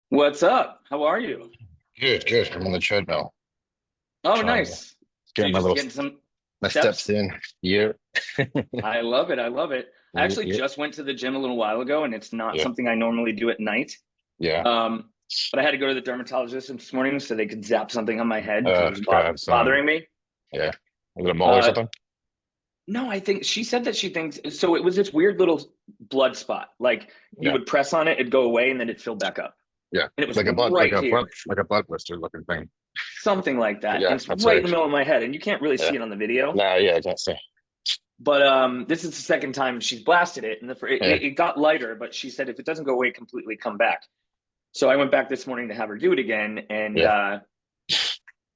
What's up? How are you? Good, good. I'm on the treadmill, Oh, trying to nice. So get you my just little getting some my steps steps? in. Yeah, I love it. I love it. I actually yeah, just went to the gym a little while ago, and it's not yeah, something I normally do at night. yeah. Um, but I had to go to the dermatologist this morning so they could zap something on my head because it was God, some, bothering me. yeah, a little mole or Uh, something. no, I think she said that she thinks so. It was this weird little blood spot. Like you Yeah, would press on it, it'd go away, and then it'd fill back up. yeah, And it was like a blood, right here, like a blood blister looking thing. something like that. And Yeah, it's that's right in right. the middle of my head, and you can't really Yeah, see it on the video. nah, yeah, I can't say. But this is the second time she's blasted it, and Yeah, it got lighter. But she said if it doesn't go away completely, come back. So I went back this morning to have her do it again, yeah,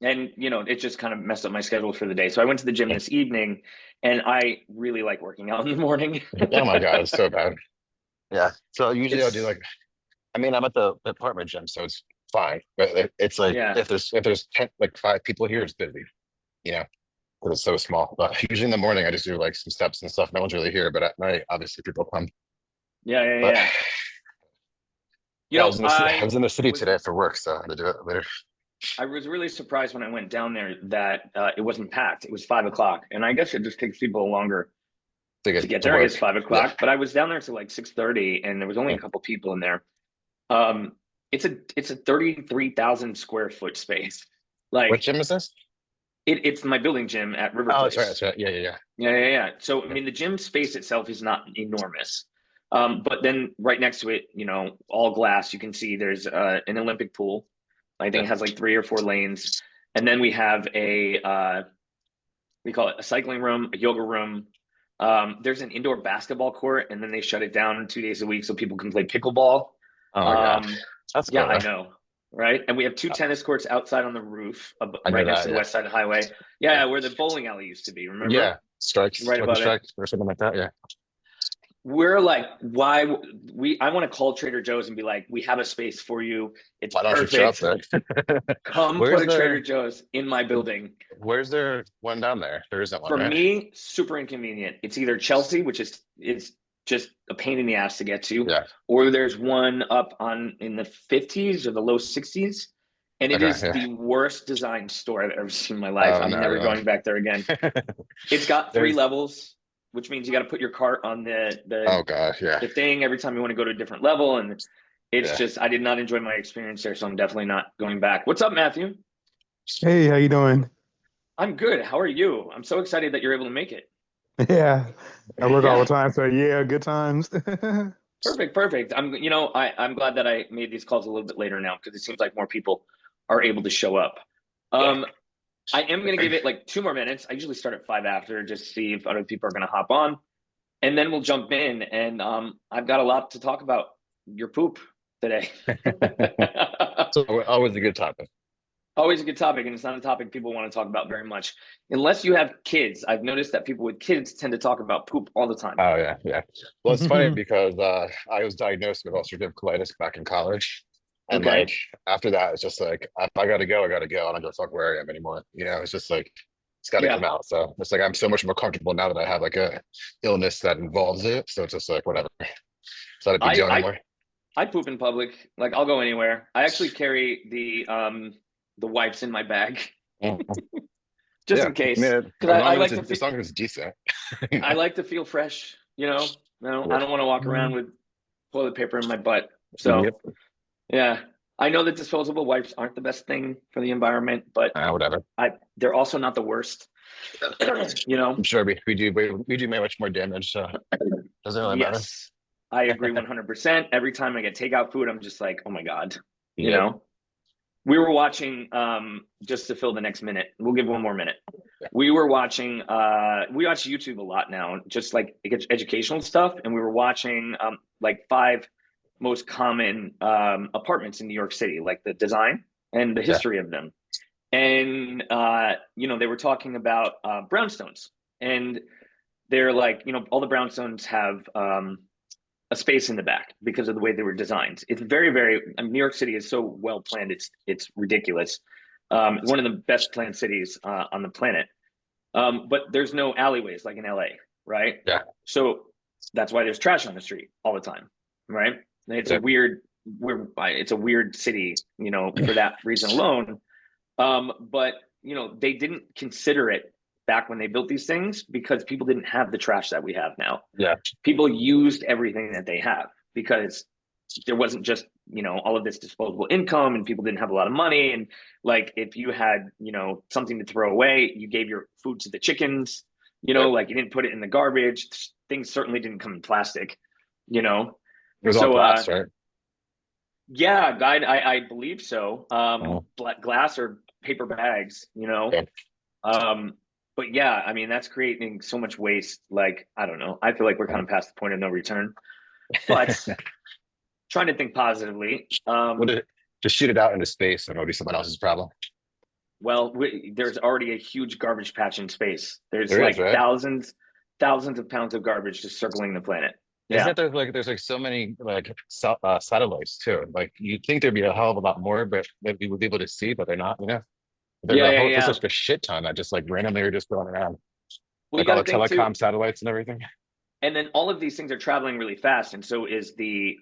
and it just kind of messed up my schedule for the day. So I went to the gym yeah. this evening, and I really like working out in the morning. Oh my God, it's so bad. Yeah. So usually I'll do It's like, I mean, I'm at the apartment gym, so it's fine. But it's like yeah. if there's 10, like 5 people here, it's busy. You know. Because it's so small. But usually in the morning, I just do like some steps and stuff. No one's really here, but at night, obviously people come. Yeah, yeah, But yeah. You yeah, know, I was in the city was today for work, so I had to do it later. I was really surprised when I went down there that it wasn't packed. It was 5 o'clock, and I guess it just takes people longer To to get get to there. I guess work. five Yeah. o'clock, but I was down there till like 6:30, and there was only a Yeah. couple people in there. Um, it's a 33,000 square foot space. What Like gym is this? it's my building gym at River Oh, that's right. That's Place. right. Yeah, yeah, Yeah, yeah, yeah. So I yeah. mean, the gym space itself is not enormous, but then right next to it, all glass. You can see there's an Olympic pool. I think Yeah, it has like 3 or 4 lanes, and then we have we call it a cycling room, a yoga room. There's an indoor basketball court, and then they shut it down 2 days a week so people can play pickleball. oh my God. Um, That's yeah, cool I though. know, right? And we have two Uh, tennis courts outside on the roof, I know right next that. to the Yeah. West Side Highway. Yeah, Yeah. yeah, where the bowling alley used to be. Yeah. Remember? Strikes, Right lucky above it. strike or something like that. Yeah. We're like, why we? I want to call Trader Joe's and be like, we have a space for you. It's Why don't you show up perfect. there? Come put Where's a Trader there, Joe's in my building. where's there one down there? There isn't one, For right? me, super inconvenient. It's either Chelsea, which is it's just a pain in the ass to get to, Yeah. or there's one up on in the 50s or the low 60s, and it Okay. is Yeah. the worst designed store I've ever seen in my life. Oh I'm no, never really. going back there again. It's got three There's, levels, which means you got to put your cart on oh God, yeah. the thing every time you want to go to a different level, and it's Yeah. just I did not enjoy my experience there, so I'm definitely not going back. What's up, Matthew? Hey, how you doing? I'm good. How are you? I'm so excited that you're able to make it. Yeah, I work all the Yeah. time, so yeah, good times. Perfect, perfect. I'm glad that I made these calls a little bit later now because it seems like more people are able to show up. Yeah. Um, I am gonna give it like 2 more minutes. I usually start at five after, just to see if other people are gonna hop on, and then we'll jump in. And I've got a lot to talk about your poop today. So always a good topic. Always a good topic, and it's not a topic people want to talk about very much, unless you have kids. I've noticed that people with kids tend to talk about poop all the time. Oh yeah, yeah. Well, it's funny because I was diagnosed with ulcerative colitis back in college, and like Okay. after that, it's just like if I gotta go, I gotta go. I don't give a fuck where I am anymore. It's just like it's got to come Yeah. out. So it's like I'm so much more comfortable now that I have like a illness that involves it. So it's just like whatever. It's not a big I deal I anymore. I poop in public. Like I'll go anywhere. I actually carry the wipes in my bag Mhm. just Yeah, in I case. mean, Because I like to as long as it's decent, you I know. like to feel fresh. I Yeah. don't want to walk around with toilet paper in my butt. So Yep. yeah, I know that disposable wipes aren't the best thing for the environment, but Whatever. they're also not the worst. you know. I'm sure we do much more damage, so doesn't really matter. Yes, I agree 100%. Every time I get takeout food, I'm just like, oh my God, you Yep. know. We were watching, just to fill the next minute. We'll give one more minute. We were watching. We watch YouTube a lot now, just like educational stuff, and we were watching like five most common apartments in New York City, like the design and the Yeah. history of them. And they were talking about brownstones, and they're like, all the brownstones have a space in the back because of the way they were designed. It's very, very. I mean, New York City is so well planned. It's ridiculous. One of the best planned cities on the planet. But there's no alleyways like in LA, right? Yeah. So that's why there's trash on the street all the time, right? And it's a Yep. weird. it's a weird city, for that reason alone. But they didn't consider it back when they built these things because people didn't have the trash that we have now. Yeah. People used everything that they have because there wasn't just, all of this disposable income, and people didn't have a lot of money. And like, if you had, something to throw away, you gave your food to the chickens, Yep. like you didn't put it in the garbage. Things certainly didn't come in plastic, you know? It was all So, glass, right? yeah, I believe so. Oh, Glass or paper bags, yeah. Um, but yeah, I mean, that's creating so much waste. Like, I don't know. I feel like we're kind of past the point of no return, but trying to think positively. What it, just shoot it out into space and it'll be someone else's problem. Well, there's already a huge garbage patch in space. There's There is, like right? thousands of pounds of garbage just circling the planet. Isn't Yeah. it there's like so many like satellites too? Like you'd think there'd be a hell of a lot more, but that we would be able to see, but they're not, you know? There's Yeah, a yeah, whole, there's yeah. like a shit ton that just like randomly are just going around. Well, you Like all got to the think too. telecom satellites and everything. And then all of these things are traveling really fast, and so is the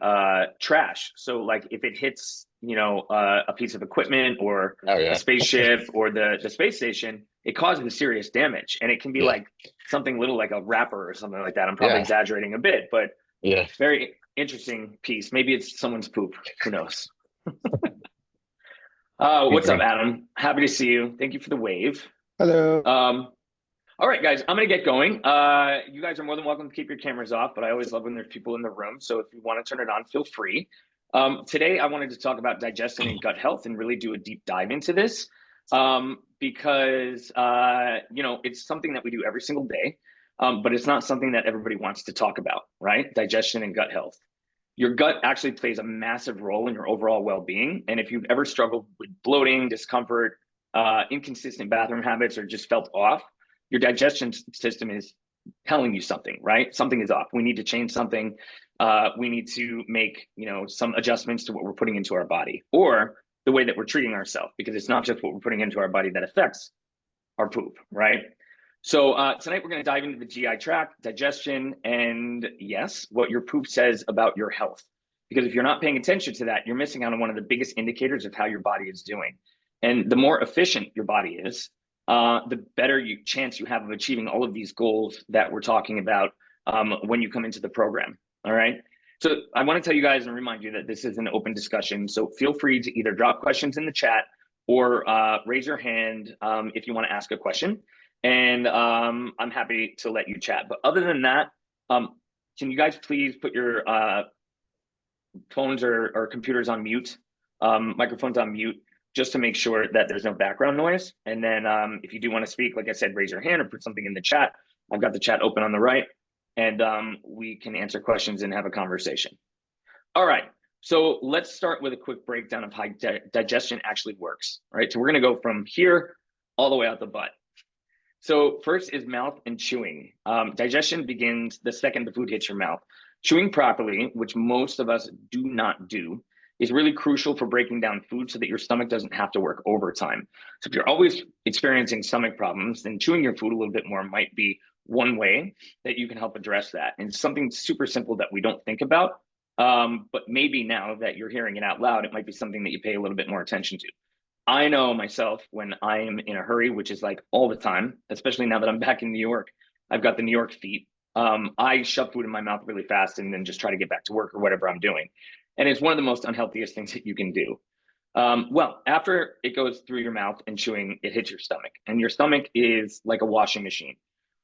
trash. So like if it hits, a piece of equipment or Oh a yeah. spaceship or the space station, it causes serious damage. And it can be Yeah. like something little like a wrapper or something like that. I'm probably Yeah. exaggerating a bit, but Yeah. very interesting piece. Maybe it's someone's poop. Who knows? What's up, Even Adam? Happy to see you. Thank you for the wave. Hello. All right, guys, I'm gonna get going. You guys are more than welcome to keep your cameras off, but I always love when there's people in the room. So if you want to turn it on, feel free. Today, I wanted to talk about digestion and gut health and really do a deep dive into this because it's something that we do every single day, but it's not something that everybody wants to talk about, right? Digestion and gut health. Your gut actually plays a massive role in your overall well-being, and if you've ever struggled with bloating, discomfort, inconsistent bathroom habits, or just felt off, your digestion system is telling you something, right? Something is off. We need to change something. We need to make, some adjustments to what we're putting into our body or the way that we're treating ourselves, because it's not just what we're putting into our body that affects our poop, right? So tonight we're going to dive into the GI tract, digestion, and yes, what your poop says about your health. Because if you're not paying attention to that, you're missing out on one of the biggest indicators of how your body is doing. And the more efficient your body is, the better chance you have of achieving all of these goals that we're talking about when you come into the program. All right. So I want to tell you guys and remind you that this is an open discussion. So feel free to either drop questions in the chat or raise your hand if you want to ask a question. And I'm happy to let you chat. But other than that, can you guys please put your phones or computers on mute, microphones on mute, just to make sure that there's no background noise. And then if you do want to speak, like I said, raise your hand or put something in the chat. I've got the chat open on the right, and we can answer questions and have a conversation. All right, so let's start with a quick breakdown of how digestion actually works, right? So we're gonna go from here all the way out the butt. So first is mouth and chewing. Digestion begins the second the food hits your mouth. Chewing properly, which most of us do not do, is really crucial for breaking down food so that your stomach doesn't have to work overtime. So if you're always experiencing stomach problems, then chewing your food a little bit more might be one way that you can help address that. And something super simple that we don't think about, but maybe now that you're hearing it out loud, it might be something that you pay a little bit more attention to. I know myself when I am in a hurry, which is like all the time, especially now that I'm back in New York, I've got the New York feet. I shove food in my mouth really fast and then just try to get back to work or whatever I'm doing. And it's one of the most unhealthiest things that you can do. Well, after it goes through your mouth and chewing, it hits your stomach. And your stomach is like a washing machine.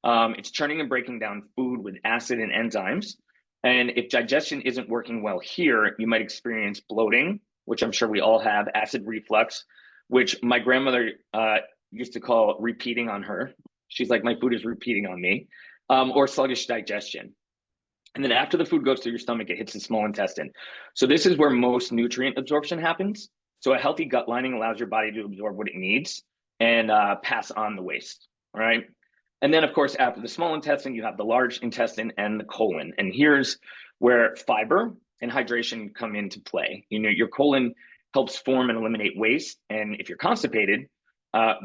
It's churning and breaking down food with acid and enzymes. And if digestion isn't working well here, you might experience bloating, which I'm sure we all have, acid reflux, which my grandmother used to call repeating on her. She's like, my food is repeating on me, or sluggish digestion. And then after the food goes through your stomach, it hits the small intestine. So this is where most nutrient absorption happens. So a healthy gut lining allows your body to absorb what it needs and pass on the waste, all right? And then, of course, after the small intestine, you have the large intestine and the colon. And here's where fiber and hydration come into play. Your colon helps form and eliminate waste. And if you're constipated,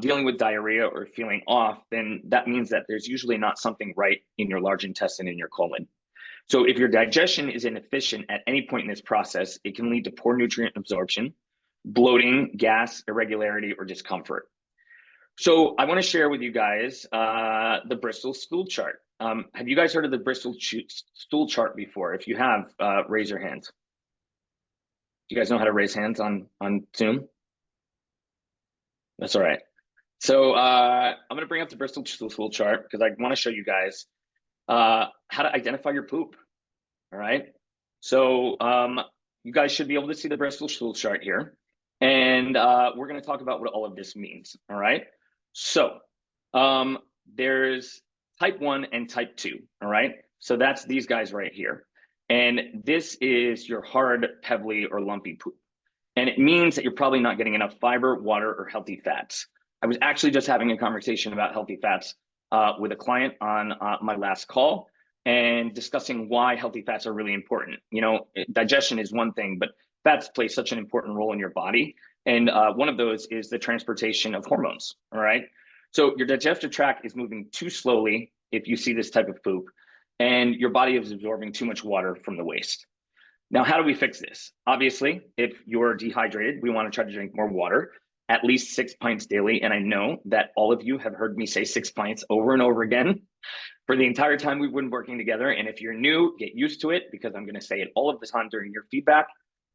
dealing with diarrhea or feeling off, then that means that there's usually not something right in your large intestine and your colon. So if your digestion is inefficient at any point in this process, it can lead to poor nutrient absorption, bloating, gas, irregularity, or discomfort. So I want to share with you guys the Bristol stool chart. Have you guys heard of the Bristol stool chart before? If you have, raise your hands. Do you guys know how to raise hands on Zoom? That's all right. So I'm going to bring up the Bristol stool chart because I want to show you guys how to identify your poop. All right. So you guys should be able to see the Bristol stool chart here. And we're going to talk about what all of this means. All right. So there's type 1 and type 2. All right. So that's these guys right here. And this is your hard, pebbly, or lumpy poop. And it means that you're probably not getting enough fiber, water, or healthy fats. I was actually just having a conversation about healthy fats with a client on my last call and discussing why healthy fats are really important. You know, digestion is one thing, but fats play such an important role in your body. And one of those is the transportation of hormones, all right? So your digestive tract is moving too slowly if you see this type of poop, and your body is absorbing too much water from the waste. Now, how do we fix this? Obviously, if you're dehydrated, we want to try to drink more water, at least 6 pints daily. And I know that all of you have heard me say 6 pints over and over again for the entire time we've been working together. And if you're new, get used to it because I'm going to say it all of the time during your feedback.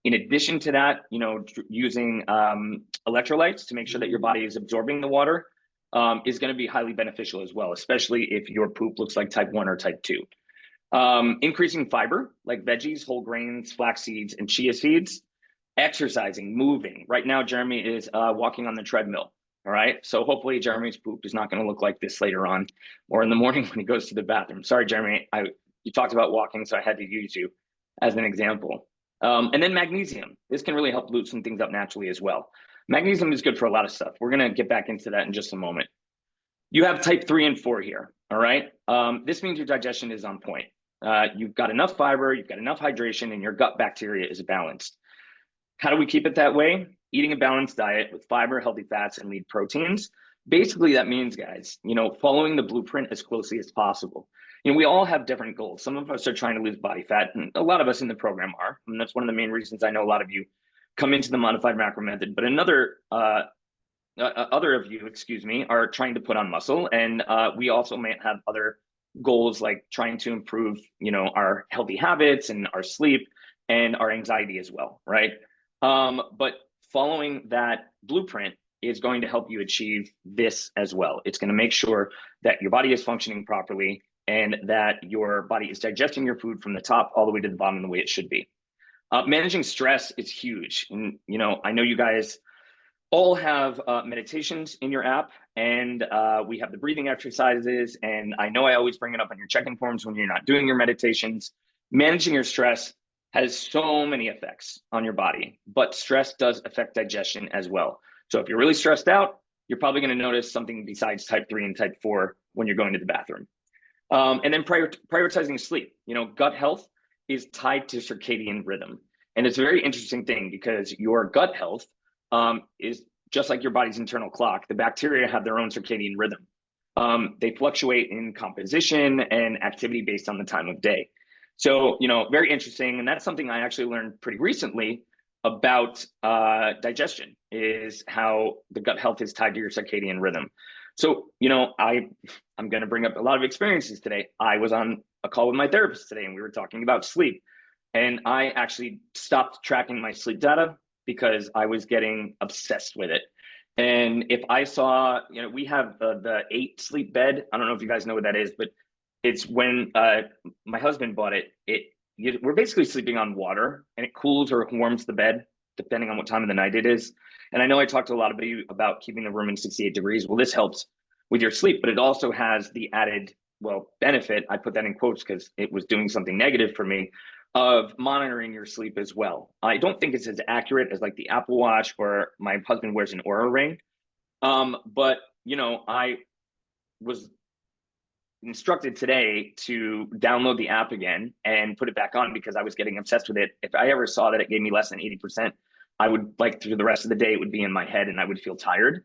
In addition to that, you know, using electrolytes to make sure that your body is absorbing the water is going to be highly beneficial as well, especially if your poop looks like type 1 or type 2. Increasing fiber like veggies, whole grains, flax seeds, and chia seeds. Exercising, moving. Right now, Jeremy is walking on the treadmill. All right. So hopefully Jeremy's poop is not going to look like this later on or in the morning when he goes to the bathroom. Sorry, Jeremy. You talked about walking, so I had to use you as an example. And then magnesium. This can really help loosen things up naturally as well. Magnesium is good for a lot of stuff. We're going to get back into that in just a moment. You have type 3 and 4 here. All right. This means your digestion is on point. You've got enough fiber, you've got enough hydration, and your gut bacteria is balanced. How do we keep it that way? Eating a balanced diet with fiber, healthy fats, and lean proteins. Basically, that means, guys, you know, following the blueprint as closely as possible. You know, we all have different goals. Some of us are trying to lose body fat, and a lot of us in the program are. And that's one of the main reasons I know a lot of you come into the modified macro method. But other of you, excuse me, are trying to put on muscle. And we also may have other goals like trying to improve, you know, our healthy habits and our sleep and our anxiety as well, right? But following that blueprint is going to help you achieve this as well. It's going to make sure that your body is functioning properly and that your body is digesting your food from the top all the way to the bottom the way it should be. Managing stress is huge. And, you know, I know you guys all have meditations in your app, and we have the breathing exercises. And I know I always bring it up on your check-in forms when you're not doing your meditations. Managing your stress has so many effects on your body, but stress does affect digestion as well. So if you're really stressed out, you're probably going to notice something besides type 3 and type 4 when you're going to the bathroom. And then prioritizing sleep. You know, gut health is tied to circadian rhythm. And it's a very interesting thing because your gut health is just like your body's internal clock. The bacteria have their own circadian rhythm. They fluctuate in composition and activity based on the time of day. So, you know, very interesting. And that's something I actually learned pretty recently about digestion, is how the gut health is tied to your circadian rhythm. So, you know, I'm going to bring up a lot of experiences today. I was on a call with my therapist today and we were talking about sleep. And I actually stopped tracking my sleep data because I was getting obsessed with it. And if I saw, you know, we have the 8 sleep bed. I don't know if you guys know what that is, but it's when my husband bought it. We're basically sleeping on water, and it cools or warms the bed depending on what time of the night it is. And I know I talked to a lot of you about keeping the room in 68 degrees. Well, this helps with your sleep, but it also has the added, well, benefit, I put that in quotes because it was doing something negative for me, of monitoring your sleep as well. I don't think it's as accurate as like the Apple Watch, or my husband wears an Oura ring. But, you know, I was instructed today to download the app again and put it back on because I was getting obsessed with it. If I ever saw that it gave me less than 80%, I would, like, through the rest of the day, it would be in my head and I would feel tired.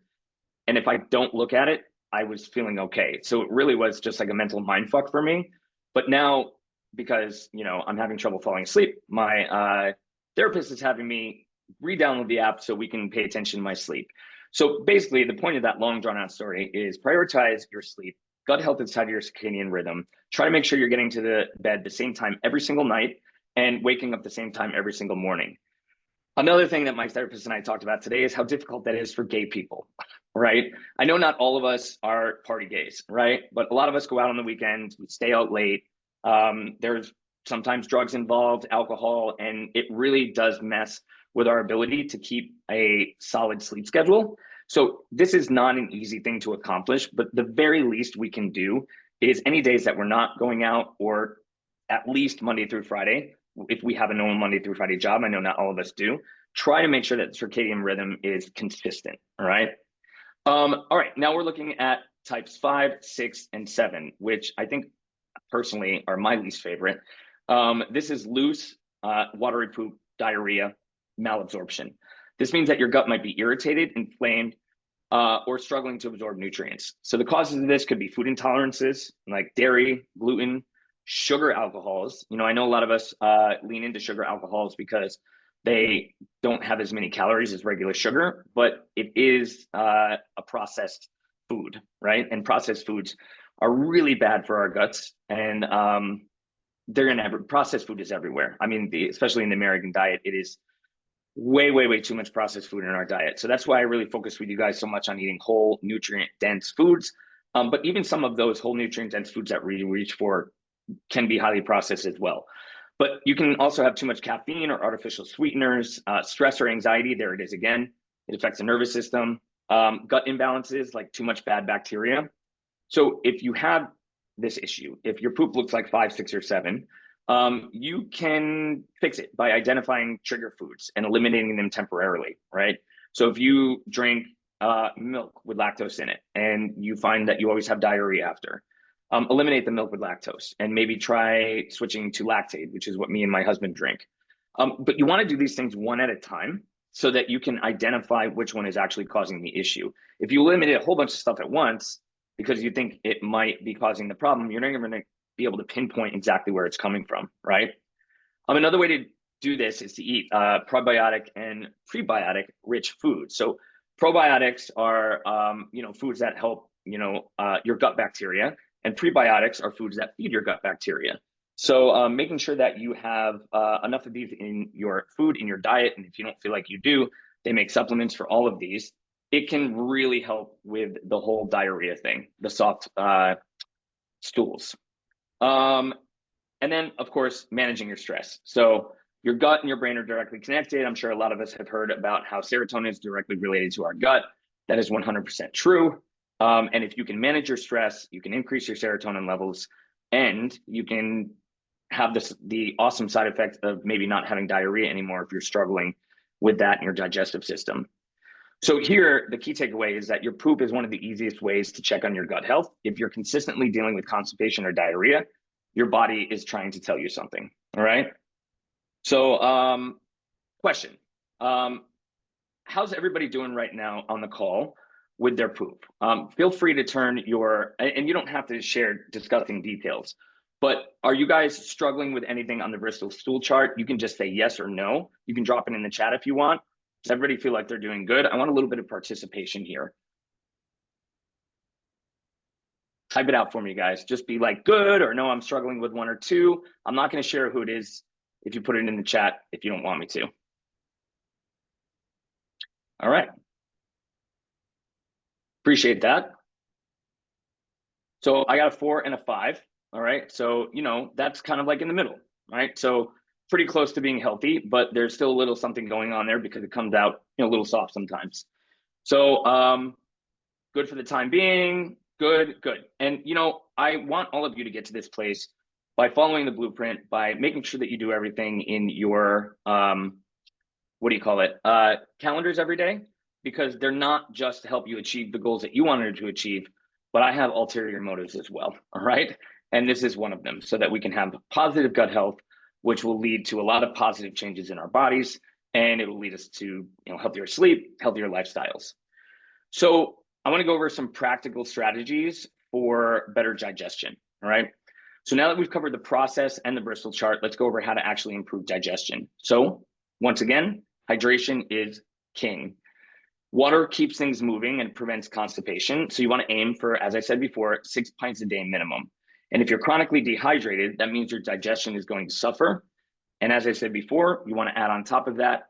And if I don't look at it, I was feeling okay. So it really was just like a mental mind fuck for me. But now because, I'm having trouble falling asleep. My therapist is having me re-download the app so we can pay attention to my sleep. So basically, the point of that long drawn out story is prioritize your sleep. Gut health is tied to your circadian rhythm. Try to make sure you're getting to the bed the same time every single night and waking up the same time every single morning. Another thing that my therapist and I talked about today is how difficult that is for gay people, right? I know not all of us are party gays, right? But a lot of us go out on the weekends, we stay out late. There's sometimes drugs involved, alcohol, and it really does mess with our ability to keep a solid sleep schedule. So this is not an easy thing to accomplish, but the very least we can do is any days that we're not going out, or at least Monday through Friday, if we have a normal Monday through Friday job, I know not all of us do, try to make sure that the circadian rhythm is consistent, all right? All right, now we're looking at types 5, 6, and 7, which I think personally are my least favorite. This is loose, watery poop, diarrhea, malabsorption. This means that your gut might be irritated, inflamed, or struggling to absorb nutrients. So the causes of this could be food intolerances like dairy, gluten, sugar alcohols. I know a lot of us lean into sugar alcohols because they don't have as many calories as regular sugar, but it is a processed food, right? And processed foods are really bad for our guts, and processed food is everywhere. I mean, especially in the American diet, it is way too much processed food in our diet. So that's why I really focus with you guys so much on eating whole, nutrient dense foods. But even some of those whole nutrient dense foods that we reach for can be highly processed as well. But you can also have too much caffeine or artificial sweeteners, stress or anxiety. There it is again. It affects the nervous system. Gut imbalances like too much bad bacteria. So if you have this issue, if your poop looks like 5, 6, or 7, you can fix it by identifying trigger foods and eliminating them temporarily, right? So if you drink milk with lactose in it and you find that you always have diarrhea after, eliminate the milk with lactose and maybe try switching to lactate, which is what me and my husband drink. But you want to do these things one at a time so that you can identify which one is actually causing the issue. If you eliminate a whole bunch of stuff at once because you think it might be causing the problem, you're not going to be able to pinpoint exactly where it's coming from, right? Another way to do this is to eat probiotic and prebiotic rich foods. So probiotics are foods that help your gut bacteria, and prebiotics are foods that feed your gut bacteria. So making sure that you have enough of these in your food, in your diet, and if you don't feel like you do, they make supplements for all of these. It can really help with the whole diarrhea thing, the soft stools. And then, of course, managing your stress. So your gut and your brain are directly connected. I'm sure a lot of us have heard about how serotonin is directly related to our gut. That is 100% true. And if you can manage your stress, you can increase your serotonin levels, and you can have the awesome side effect of maybe not having diarrhea anymore if you're struggling with that in your digestive system. So here, the key takeaway is that your poop is one of the easiest ways to check on your gut health. If you're consistently dealing with constipation or diarrhea, your body is trying to tell you something, all right? So question, how's everybody doing right now on the call with their poop? Feel free to turn and you don't have to share disgusting details, but are you guys struggling with anything on the Bristol stool chart? You can just say yes or no. You can drop it in the chat if you want. Does everybody feel like they're doing good? I want a little bit of participation here. Type it out for me, guys. Just be like, good, or no, I'm struggling with 1 or 2. I'm not going to share who it is if you put it in the chat if you don't want me to. All right. Appreciate that. So I got a 4 and a 5. All right. So, that's kind of like in the middle, right? So pretty close to being healthy, but there's still a little something going on there because it comes out, a little soft sometimes. So good for the time being. Good. And, I want all of you to get to this place by following the blueprint, by making sure that you do everything in your, calendars every day, because they're not just to help you achieve the goals that you wanted to achieve, but I have ulterior motives as well, all right? And this is one of them, so that we can have positive gut health, which will lead to a lot of positive changes in our bodies, and it will lead us to healthier sleep, healthier lifestyles. So I want to go over some practical strategies for better digestion, all right? So now that we've covered the process and the Bristol chart, let's go over how to actually improve digestion. So once again, hydration is king. Water keeps things moving and prevents constipation. So you want to aim for, as I said before, 6 pints a day minimum. And if you're chronically dehydrated, that means your digestion is going to suffer. And as I said before, you want to add on top of that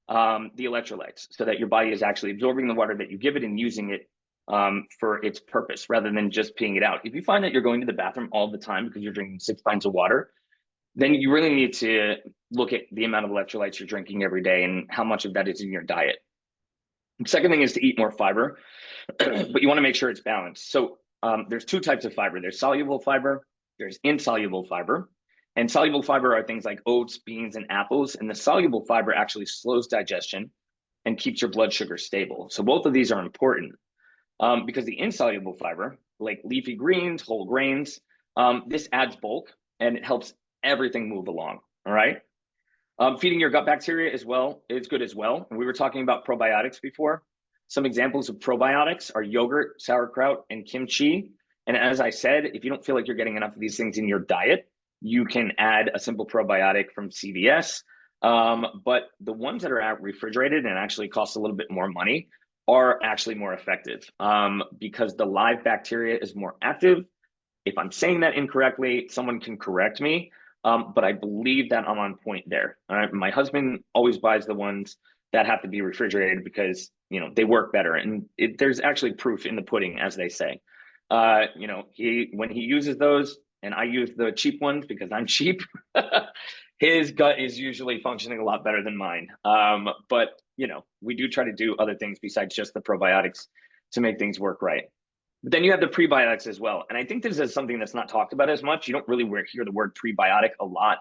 the electrolytes so that your body is actually absorbing the water that you give it and using it for its purpose rather than just peeing it out. If you find that you're going to the bathroom all the time because you're drinking 6 pints of water, then you really need to look at the amount of electrolytes you're drinking every day and how much of that is in your diet. The second thing is to eat more fiber, but you want to make sure it's balanced. So there's 2 types of fiber. There's soluble fiber, there's insoluble fiber. And soluble fiber are things like oats, beans, and apples. And the soluble fiber actually slows digestion and keeps your blood sugar stable. So both of these are important because the insoluble fiber, like leafy greens, whole grains, this adds bulk and it helps everything move along, all right? Feeding your gut bacteria as well is good as well. And we were talking about probiotics before. Some examples of probiotics are yogurt, sauerkraut, and kimchi. And as I said, if you don't feel like you're getting enough of these things in your diet, you can add a simple probiotic from CVS. But the ones that are out refrigerated and actually cost a little bit more money are actually more effective because the live bacteria is more active. If I'm saying that incorrectly, someone can correct me. But I believe that I'm on point there. All right. My husband always buys the ones that have to be refrigerated because, you know, they work better. And there's actually proof in the pudding, as they say. You know, when he uses those and I use the cheap ones because I'm cheap, his gut is usually functioning a lot better than mine. But, you know, we do try to do other things besides just the probiotics to make things work right. But then you have the prebiotics as well. And I think this is something that's not talked about as much. You don't really hear the word prebiotic a lot.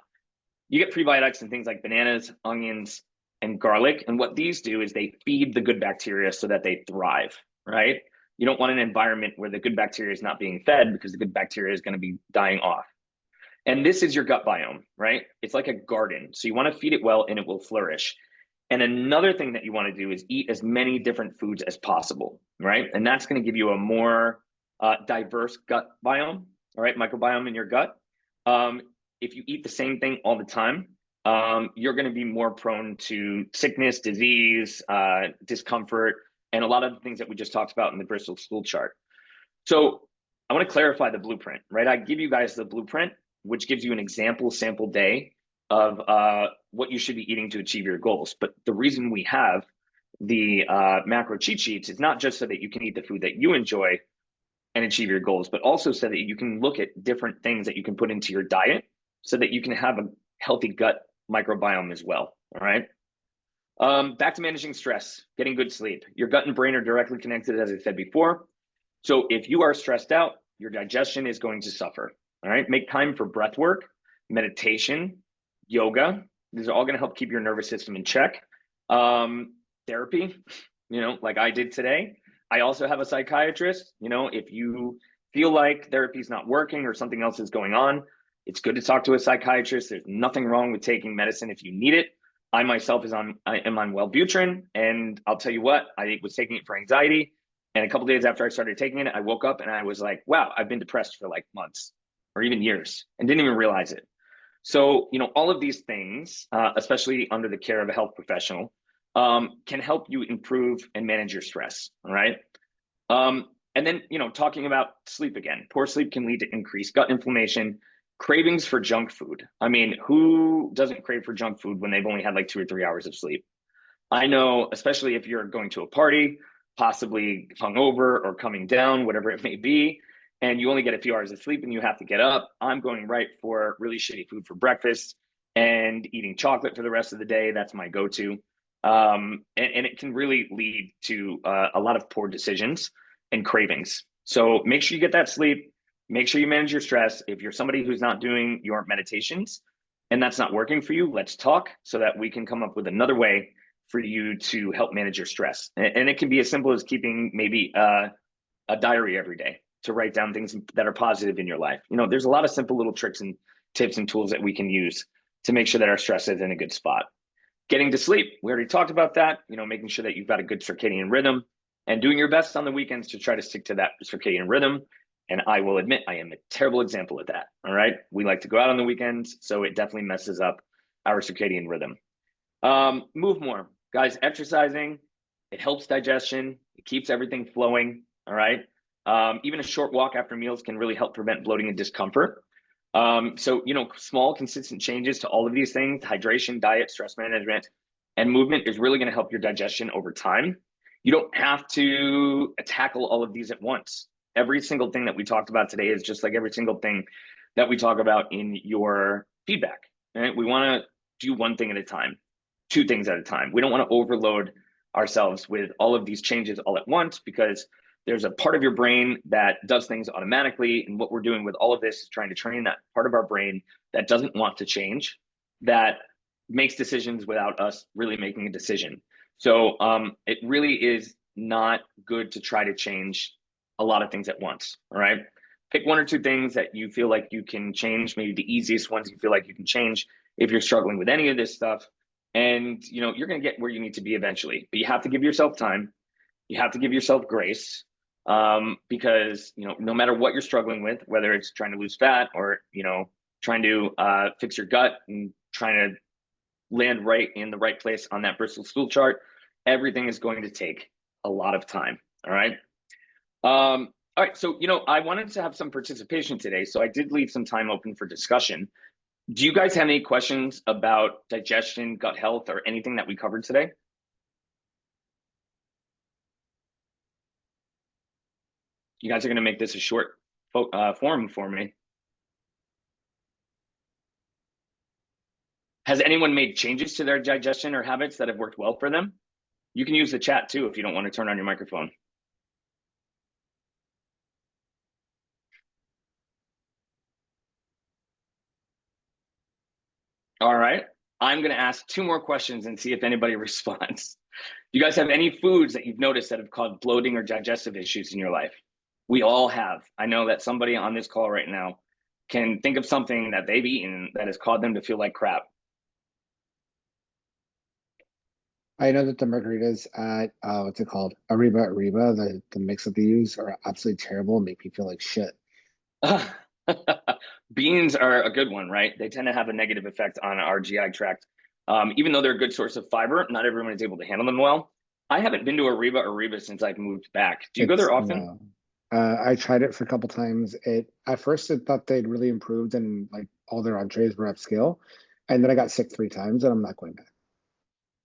You get prebiotics in things like bananas, onions, and garlic. And what these do is they feed the good bacteria so that they thrive, right? You don't want an environment where the good bacteria is not being fed because the good bacteria is going to be dying off. And this is your gut biome, right? It's like a garden. So you want to feed it well and it will flourish. And another thing that you want to do is eat as many different foods as possible, right? And that's going to give you a more diverse gut biome, all right, microbiome in your gut. If you eat the same thing all the time, you're going to be more prone to sickness, disease, discomfort, and a lot of the things that we just talked about in the Bristol stool chart. So I want to clarify the blueprint, right? I give you guys the blueprint, which gives you an example sample day of what you should be eating to achieve your goals. But the reason we have the macro cheat sheets is not just so that you can eat the food that you enjoy and achieve your goals, but also so that you can look at different things that you can put into your diet so that you can have a healthy gut microbiome as well, all right? Back to managing stress, getting good sleep. Your gut and brain are directly connected, as I said before. So if you are stressed out, your digestion is going to suffer, all right? Make time for breath work, meditation, yoga. These are all going to help keep your nervous system in check. Therapy, you know, like I did today. I also have a psychiatrist. You know, if you feel like therapy is not working or something else is going on, it's good to talk to a psychiatrist. There's nothing wrong with taking medicine if you need it. I myself am on Wellbutrin, and I'll tell you what, I was taking it for anxiety. And a couple of days after I started taking it, I woke up and I was like, wow, I've been depressed for like months or even years and didn't even realize it. So, you know, all of these things, especially under the care of a health professional, can help you improve and manage your stress, all right? And then, you know, talking about sleep again, poor sleep can lead to increased gut inflammation, cravings for junk food. I mean, who doesn't crave for junk food when they've only had like 2 or 3 hours of sleep? I know, especially if you're going to a party, possibly hungover or coming down, whatever it may be, and you only get a few hours of sleep and you have to get up. I'm going right for really shitty food for breakfast and eating chocolate for the rest of the day. That's my go-to. And it can really lead to a lot of poor decisions and cravings. So make sure you get that sleep. Make sure you manage your stress. If you're somebody who's not doing your meditations and that's not working for you, let's talk so that we can come up with another way for you to help manage your stress. And it can be as simple as keeping maybe a diary every day to write down things that are positive in your life. You know, there's a lot of simple little tricks and tips and tools that we can use to make sure that our stress is in a good spot. Getting to sleep, we already talked about that, you know, making sure that you've got a good circadian rhythm and doing your best on the weekends to try to stick to that circadian rhythm. And I will admit I am a terrible example of that. All right. We like to go out on the weekends, so it definitely messes up our circadian rhythm. Move more. Guys, exercising, it helps digestion, it keeps everything flowing. All right. Even a short walk after meals can really help prevent bloating and discomfort. So, small, consistent changes to all of these things, hydration, diet, stress management, and movement is really going to help your digestion over time. You don't have to tackle all of these at once. Every single thing that we talked about today is just like every single thing that we talk about in your feedback. Right? We want to do one thing at a time, two things at a time. We don't want to overload ourselves with all of these changes all at once, because there's a part of your brain that does things automatically. And what we're doing with all of this is trying to train that part of our brain that doesn't want to change, that makes decisions without us really making a decision. So it really is not good to try to change a lot of things at once. All right. Pick one or two things that you feel like you can change, maybe the easiest ones you feel like you can change if you're struggling with any of this stuff. And you're going to get where you need to be eventually, but you have to give yourself time. You have to give yourself grace, because no matter what you're struggling with, whether it's trying to lose fat or trying to fix your gut and trying to land right in the right place on that Bristol stool chart, everything is going to take a lot of time. All right. All right. So I wanted to have some participation today, so I did leave some time open for discussion. Do you guys have any questions about digestion, gut health, or anything that we covered today? You guys are going to make this a short forum for me. Has anyone made changes to their digestion or habits that have worked well for them? You can use the chat too if you don't want to turn on your microphone. All right. I'm going to ask two more questions and see if anybody responds. Do you guys have any foods that you've noticed that have caused bloating or digestive issues in your life? We all have. I know that somebody on this call right now can think of something that they've eaten that has caused them to feel like crap. I know that the margaritas at what's it called? Arriba, the mix that they use are absolutely terrible and make me feel like shit. Beans are a good one, right? They tend to have a negative effect on our GI tract. Even though they're a good source of fiber, not everyone is able to handle them well. I haven't been to Arriba since I've moved back. Do you go there often? No. I tried it for a couple times. At first I thought they'd really improved and like all their entrees were upscale, and then I got sick 3 times and I'm not going back.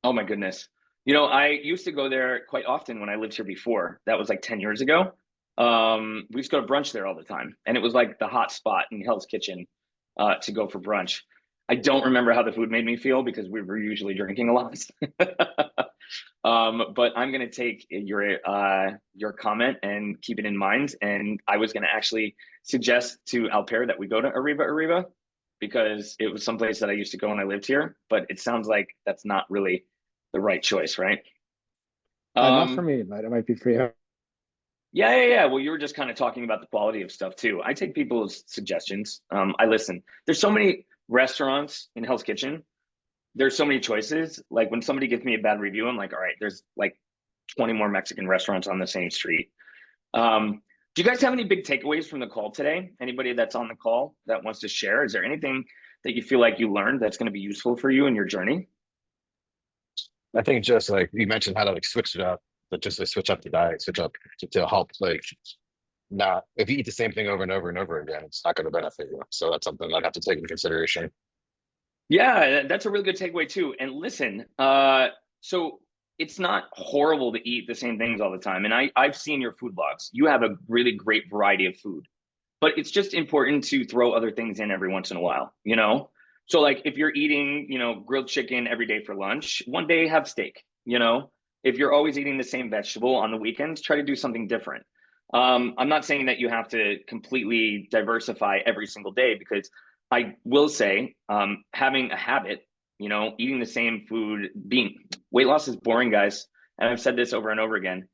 Oh my goodness. I used to go there quite often when I lived here before. That was like 10 years ago. We used to go to brunch there all the time, and it was like the hot spot in Hell's Kitchen to go for brunch. I don't remember how the food made me feel because we were usually drinking a lot. But I'm going to take your comment and keep it in mind. And I was going to actually suggest to Alper that we go to Arriba because it was someplace that I used to go when I lived here. But it sounds like that's not really the right choice, right? Not for me, but it might be for you. Yeah. Well, you were just kind of talking about the quality of stuff too. I take people's suggestions. I listen. There's so many restaurants in Hell's Kitchen. There's so many choices. Like when somebody gives me a bad review, I'm like, all right, there's like 20 more Mexican restaurants on the same street. Do you guys have any big takeaways from the call today? Anybody that's on the call that wants to share? Is there anything that you feel like you learned that's going to be useful for you in your journey? I think just like you mentioned how to like switch it up, but just like switch up the diet, switch up to help like not if you eat the same thing over and over and over again, it's not going to benefit you. So that's something I'd have to take into consideration. Yeah, that's a really good takeaway too. And listen, so it's not horrible to eat the same things all the time. And I've seen your food logs. You have a really great variety of food, but it's just important to throw other things in every once in a while, So like if you're eating, grilled chicken every day for lunch, one day have steak, If you're always eating the same vegetable on the weekends, try to do something different. I'm not saying that you have to completely diversify every single day, because I will say, having a habit, eating the same food, weight loss is boring, guys. And I've said this over and over again.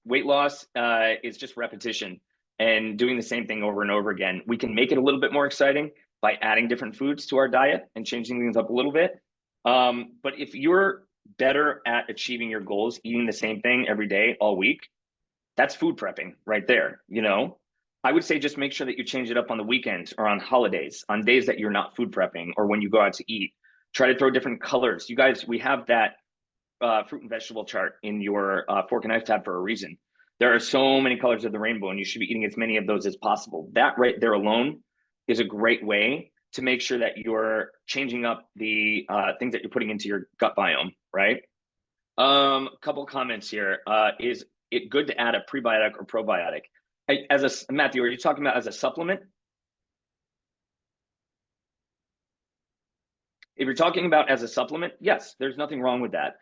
Weight loss is just repetition and doing the same thing over and over again. We can make it a little bit more exciting by adding different foods to our diet and changing things up a little bit. But if you're better at achieving your goals, eating the same thing every day, all week, that's food prepping right there, I would say just make sure that you change it up on the weekends or on holidays, on days that you're not food prepping or when you go out to eat. Try to throw different colors. You guys, we have that fruit and vegetable chart in your fork and knife tab for a reason. There are so many colors of the rainbow, and you should be eating as many of those as possible. That right there alone is a great way to make sure that you're changing up the things that you're putting into your gut biome, right? Couple comments here. Is it good to add a prebiotic or probiotic? Matthew, are you talking about as a supplement? If you're talking about as a supplement, yes, there's nothing wrong with that.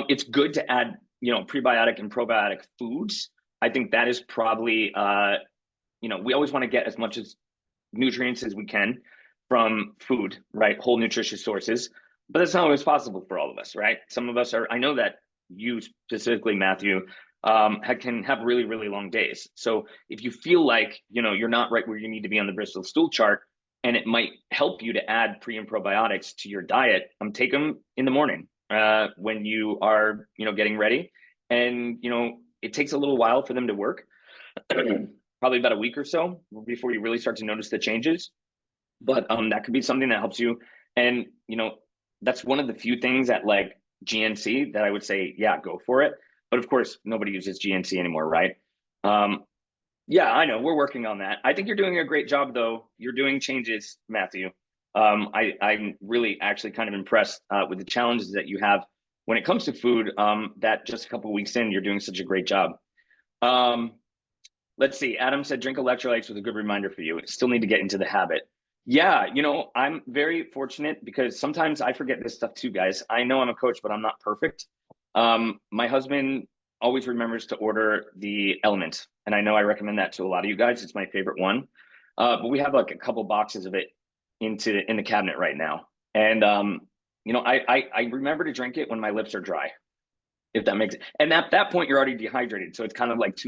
It's good to add, prebiotic and probiotic foods. I think that is probably, we always want to get as much as nutrients as we can from food, right? Whole nutritious sources, but that's not always possible for all of us, right? Some of us are, I know that you specifically, Matthew, can have really, really long days. So if you feel like, you're not right where you need to be on the Bristol stool chart, and it might help you to add pre and probiotics to your diet, take them in the morning when you are, getting ready. And, it takes a little while for them to work, probably about a week or so before you really start to notice the changes. But that could be something that helps you. And, that's one of the few things at like GNC that I would say, yeah, go for it. But of course, nobody uses GNC anymore, right? Yeah, I know, we're working on that. I think you're doing a great job, though. You're doing changes, Matthew. I'm really actually kind of impressed with the challenges that you have when it comes to food, that just a couple of weeks in, you're doing such a great job. Let's see, Adam said, drink electrolytes was a good reminder for you. Still need to get into the habit. Yeah, I'm very fortunate because sometimes I forget this stuff too, guys. I know I'm a coach, but I'm not perfect. My husband always remembers to order the Element, and I know I recommend that to a lot of you guys. It's my favorite one, but we have like a couple boxes of it in the cabinet right now. And I remember to drink it when my lips are dry, if that makes it. And at that point, you're already dehydrated, so it's kind of like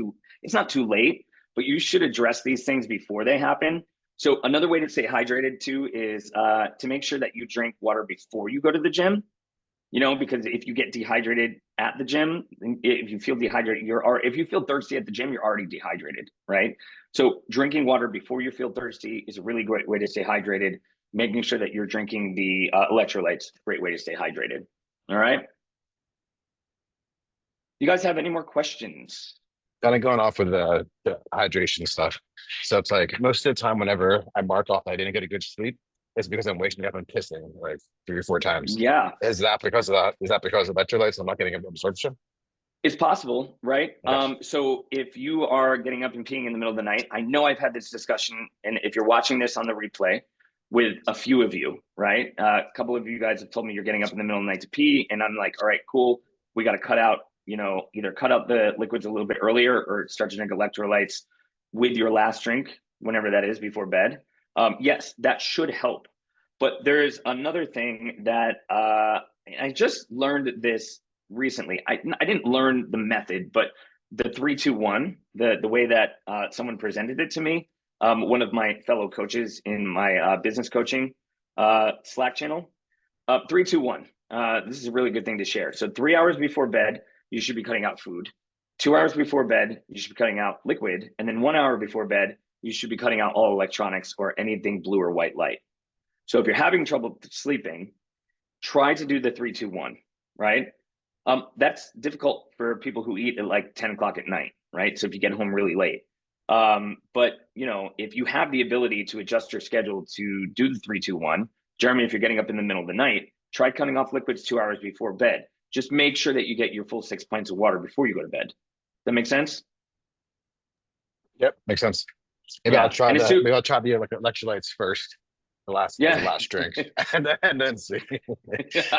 it's not too late, but you should address these things before they happen. So another way to stay hydrated too is to make sure that you drink water before you go to the gym. Because if you get dehydrated at the gym, if you feel dehydrated, if you feel thirsty at the gym, you're already dehydrated, right? So drinking water before you feel thirsty is a really great way to stay hydrated. Making sure that you're drinking the electrolytes, great way to stay hydrated. All right. You guys have any more questions? Kind of going off with the hydration stuff. So it's like most of the time, whenever I mark off I didn't get a good sleep, it's because I'm waking up and pissing like 3 or 4 times. Yeah. Is that because of that? Is that because of electrolytes? I'm not getting absorption? It's possible, right? Okay. So if you are getting up and peeing in the middle of the night, I know I've had this discussion, and if you're watching this on the replay with a few of you, right? A couple of you guys have told me you're getting up in the middle of the night to pee, and I'm like, all right, cool. We got to cut out, either cut out the liquids a little bit earlier or start to drink electrolytes with your last drink, whenever that is, before bed. Yes, that should help. But there's another thing that I just learned this recently. I didn't learn the method, but the 3-2-1, the way that someone presented it to me, one of my fellow coaches in my business coaching Slack channel, 3-2-1. This is a really good thing to share. So 3 hours before bed, you should be cutting out food. 2 hours before bed, you should be cutting out liquid. And then 1 hour before bed, you should be cutting out all electronics or anything blue or white light. So if you're having trouble sleeping, try to do the 3-2-1, right? That's difficult for people who eat at like 10 o'clock at night, right? So if you get home really late. But if you have the ability to adjust your schedule to do the 3-2-1, Jeremy, if you're getting up in the middle of the night, try cutting off liquids 2 hours before bed. Just make sure that you get your full 6 pints of water before you go to bed. That make sense? Yep, makes sense. Maybe Yeah. I'll try that. Maybe I'll try the electrolytes first. The last drink, and then see.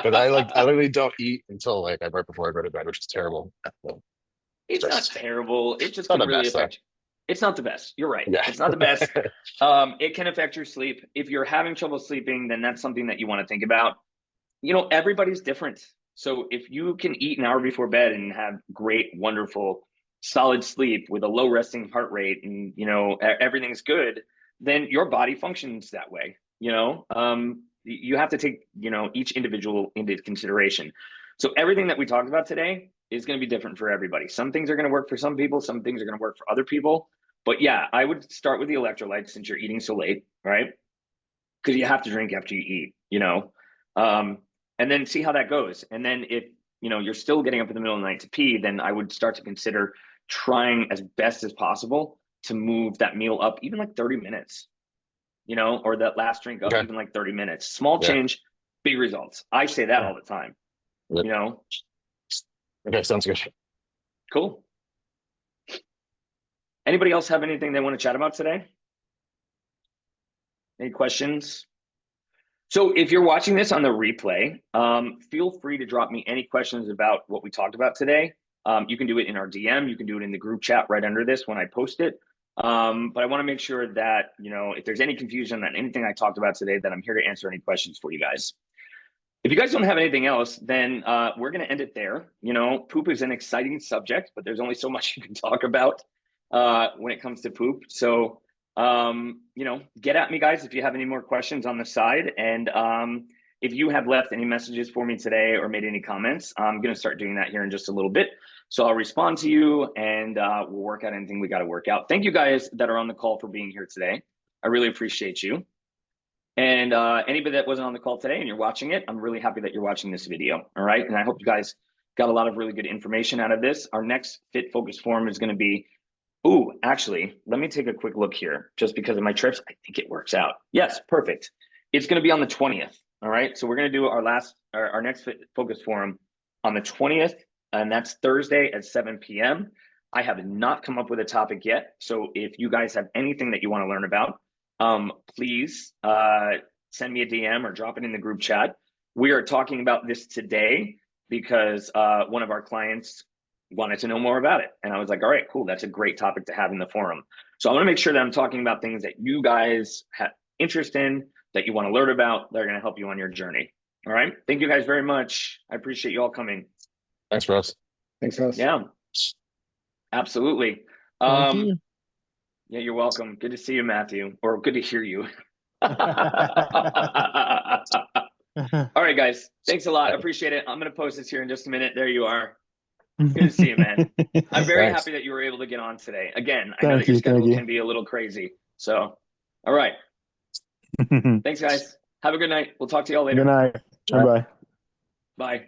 But I literally don't eat until like right before I go to bed, which is terrible. It's not terrible. It just not can the really best, affect. It's not the best. You're right. Yeah. It's not the best. It can affect your sleep. If you're having trouble sleeping, then that's something that you want to think about. Everybody's different. So if you can eat an hour before bed and have great, wonderful, solid sleep with a low resting heart rate and, everything's good, then your body functions that way. You have to take, each individual into consideration. So everything that we talked about today is going to be different for everybody. Some things are going to work for some people. Some things are going to work for other people. But yeah, I would start with the electrolytes since you're eating so late, right? Because you have to drink after you eat, you know, and then see how that goes. And then if, you know, you're still getting up in the middle of the night to pee, then I would start to consider trying as best as possible to move that meal up even like 30 minutes, you know, or that last drink up Okay. even like 30 minutes. Small Yeah. change, big results. I say that Yeah. all the time, Yep. you know. Okay, sounds good. Cool. Anybody else have anything they want to chat about today? Any questions? So if you're watching this on the replay, feel free to drop me any questions about what we talked about today. You can do it in our DM. You can do it in the group chat right under this when I post it. But I want to make sure that, you know, if there's any confusion on anything I talked about today, that I'm here to answer any questions for you guys. If you guys don't have anything else, then we're going to end it there. You know, poop is an exciting subject, but there's only so much you can talk about when it comes to poop. So, you know, get at me, guys, if you have any more questions on the side. And if you have left any messages for me today or made any comments, I'm going to start doing that here in just a little bit. So I'll respond to you and we'll work out anything we got to work out. Thank you guys that are on the call for being here today. I really appreciate you. And anybody that wasn't on the call today and you're watching it, I'm really happy that you're watching this video. All right. And I hope you guys got a lot of really good information out of this. Our next Fit Focus Forum is going to be, ooh, actually, let me take a quick look here just because of my trips. I think it works out. Yes, perfect. It's going to be on the 20th. All right. So we're going to do our next Fit Focus Forum on the 20th, and that's Thursday at 7 p.m. I have not come up with a topic yet. So if you guys have anything that you want to learn about, please send me a DM or drop it in the group chat. We are talking about this today because one of our clients wanted to know more about it. And I was like, all right, cool. That's a great topic to have in the forum. So I want to make sure that I'm talking about things that you guys have interest in, that you want to learn about, that are going to help you on your journey. All right. Thank you guys very much. I appreciate you all coming. Thanks, Russ. Thanks, Russ. Yeah, absolutely. Thank you. Yeah, you're welcome. Good to see you, Matthew, or good to hear you. All right, guys. Thanks a lot. I appreciate it. I'm going to post this here in just a minute. There you are. Good to see you, man. I'm very Thanks. happy that you were able to get on today. Again, I know that Thank your you. schedule Thank you. can be a little crazy. So, all right. Thanks, guys. Have a good night. We'll talk to y'all later. Good night. All right. Bye-bye. Bye.